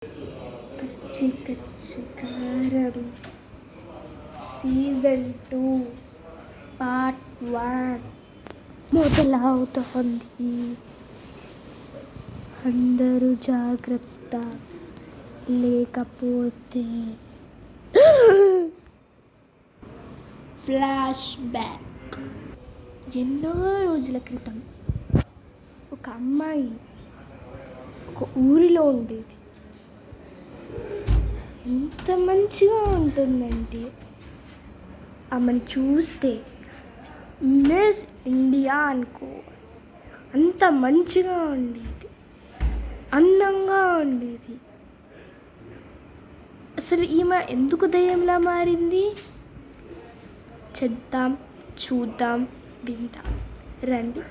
కచ్చి కచ్చి కారం సీజన్ 2 పార్ట్ 1 మొదలవుతోంది. అందరూ జాగ్రత్త, లేకపోతే ఫ్లాష్ బ్యాక్. ఎన్నో రోజుల క్రితం ఒక అమ్మాయి ఒక ఊరిలో ఉండేది. ఎంత మంచిగా ఉంటుందంటే ఆమెను చూస్తే మిస్ ఇండియా అనుకో, అంత మంచిగా ఉండేది, అందంగా ఉండేది. అసలు ఈమె ఎందుకు దయ్యంలా మారింది? చెప్తాం, చూద్దాం, విందాం రండి.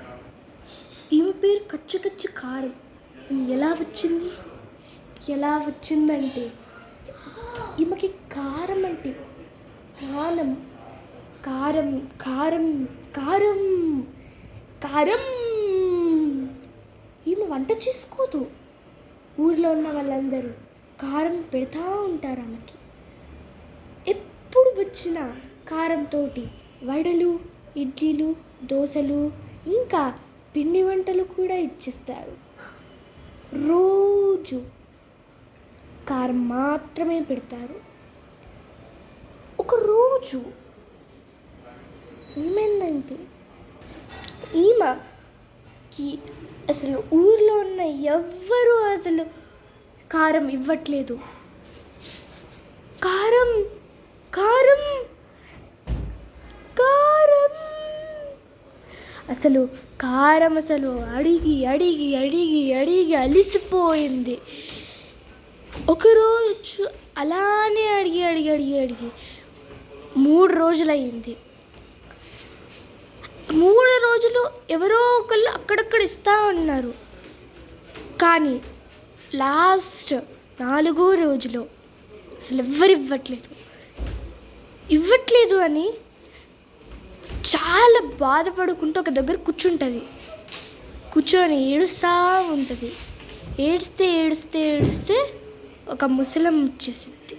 ఈమె పేరు కచ్చి కచ్చి కారం. ఎలా వచ్చిందంటే ఈమెకి కారం అంటే ప్రాణం. కారం కారం కారం కారం. ఈమె వంట చేసుకోదు. ఊరిలో ఉన్న వాళ్ళందరూ కారం పెడతా ఉంటారు ఆమెకి. ఎప్పుడు వచ్చినా కారంతో వడలు, ఇడ్లీలు, దోశలు, ఇంకా పిండి వంటలు కూడా ఇచ్చేస్తారు. రోజు కారం మాత్రమే పెడతారు. ఒకరోజు ఏమైందంటే ఈమెకి అసలు ఊర్లో ఉన్న ఎవ్వరూ అసలు కారం ఇవ్వట్లేదు. కారం కారం కారం అసలు కారం అసలు అడిగి అడిగి అడిగి అడిగి అలిసిపోయింది. ఒకరోజు అలానే అడిగి అడిగి అడిగి అడిగి 3 రోజులు అయ్యింది. 3 రోజులు ఎవరో ఒకళ్ళు అక్కడక్కడ ఇస్తూ ఉన్నారు. కానీ లాస్ట్ 4వ రోజులో అసలు ఎవ్వరు ఇవ్వట్లేదు అని చాలా బాధపడుకుంటూ ఒక దగ్గర కూర్చొని ఏడుస్తూ ఉంటుంది. ఏడిస్తే ఒక ముసలమ్మ వచ్చేసింది.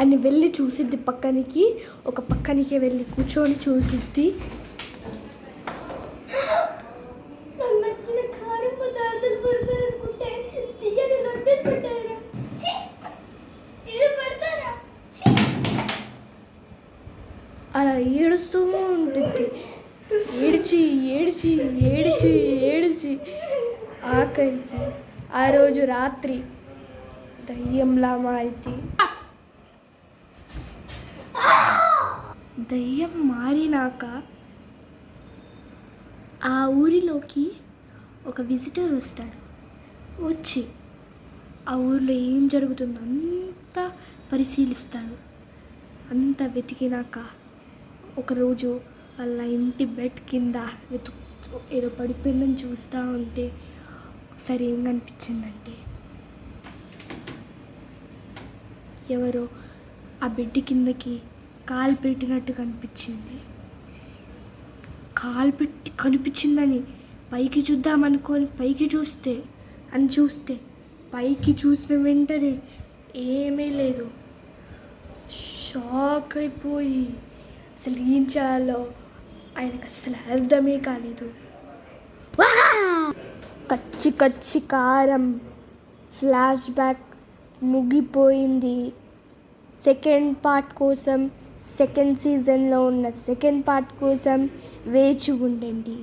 అని వెళ్ళి చూసిద్ది పక్కనికి. ఒక పక్కనికి వెళ్ళి కూర్చొని చూసిద్ది. అలా ఏడుస్తూ ఉంటుంది. ఏడిచి ఆఖరికి ఆ రోజు రాత్రి దయ్యంలా మారింది. దయ్యం మారినాక ఆ ఊరిలోకి ఒక విజిటర్ వస్తాడు. వచ్చి ఆ ఊరిలో ఏం జరుగుతుందో అంతా పరిశీలిస్తాడు. అంతా వెతికినాక ఒకరోజు వాళ్ళ ఇంటి బెడ్ కింద ఏదో పడిపోయిందని చూస్తూ ఉంటే ఒకసారి ఏం కనిపించిందంటే ఎవరో ఆ బెడ్ కిందకి కాలు పెట్టినట్టు కనిపించింది. కాలు పెట్టి కనిపించిందని పైకి చూద్దామనుకొని చూస్తే పైకి చూసిన వెంటనే ఏమీ లేదు. షాక్ అయిపోయి అసలు ఏం చేయాలో ఆయనకు అసలు అర్థమే కాలేదు. కచ్చి కచ్చి కారం ఫ్లాష్ బ్యాక్ ముగిపోయింది. సెకండ్ పార్ట్ కోసం, సెకండ్ సీజన్లో ఉన్న సెకండ్ పార్ట్ కోసం వేచి ఉండండి.